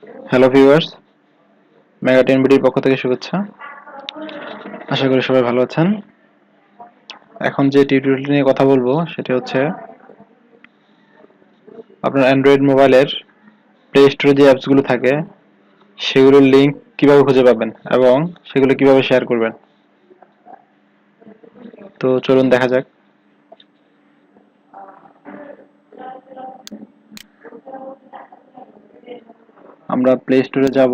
Hello viewers, mega টেনবিডির পক্ষ থেকে শুভেচ্ছা। আশা করি সবাই ভালো আছেন। এখন যে টিউটোরিয়ালটি নিয়ে কথা বলবো সেটি হচ্ছে আপনার অ্যান্ড্রয়েড মোবাইলের প্লে স্টোরে যে অ্যাপসগুলো থাকে সেগুলোর লিংক কিভাবে খুঁজে পাবেন এবং সেগুলো কিভাবে শেয়ার করবেন। তো চলুন দেখা যাক। আমরা প্লে স্টোরে যাব।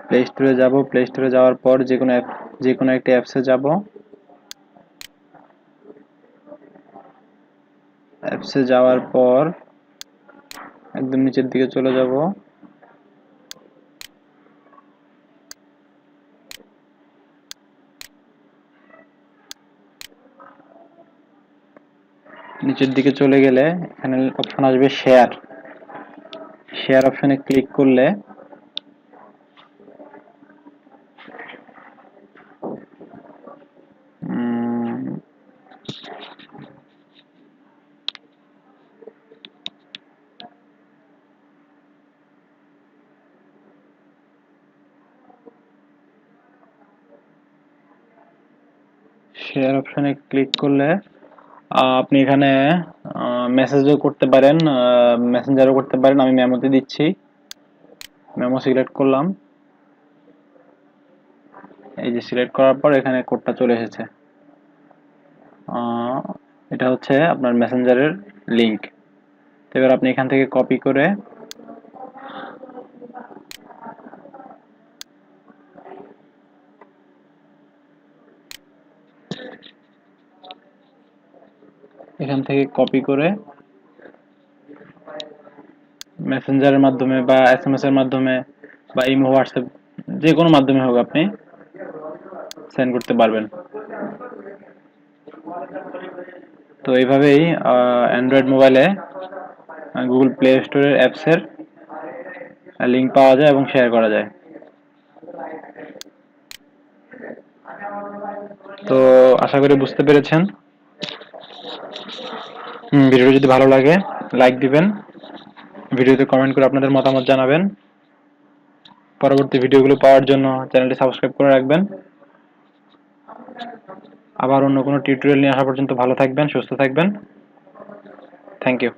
প্লে স্টোরে যাওয়ার পর যে কোনো একটি অ্যাপসে যাব। অ্যাপসে যাওয়ার পর একদম নিচের দিকে চলে যাব। নিচের দিকে চলে গেলে এখানে অপশন আসবে শেয়ার। শেয়ার অপশনে ক্লিক করলে শেয়ার অপশনে ক্লিক করলে আপনি এখানে মেসেজও করতে পারেন, মেসেঞ্জারও করতে পারেন। আমি মেমোতে দিচ্ছি, মেমো সিলেক্ট করলাম। এই যে সিলেক্ট করার পর এখানে কোডটা চলে এসেছে। এটা হচ্ছে আপনার মেসেঞ্জারের লিংক। এবার আপনি এখান থেকে কপি করে মেসেঞ্জারের মাধ্যমে বা এসএমএস এর মাধ্যমে বা ইমো, হোয়াটসঅ্যাপ, যে কোনো মাধ্যমে হোক আপনি সেন্ড করতে পারবেন। তো এইভাবেই অ্যান্ড্রয়েড মোবাইলে গুগল প্লে স্টোরের অ্যাপসের লিংক পাওয়া যায় এবং শেয়ার করা যায়। তো আশা করি বুঝতে পেরেছেন। ভিডিওটি যদি ভালো লাগে লাইক দিবেন, ভিডিওতে কমেন্ট করে আপনাদের মতামত জানাবেন। পরবর্তী ভিডিওগুলো পাওয়ার জন্য চ্যানেলটি সাবস্ক্রাইব করে রাখবেন। আবার অন্য কোনো টিউটোরিয়াল নিয়ে আসা পর্যন্ত ভালো থাকবেন, সুস্থ থাকবেন। Thank you.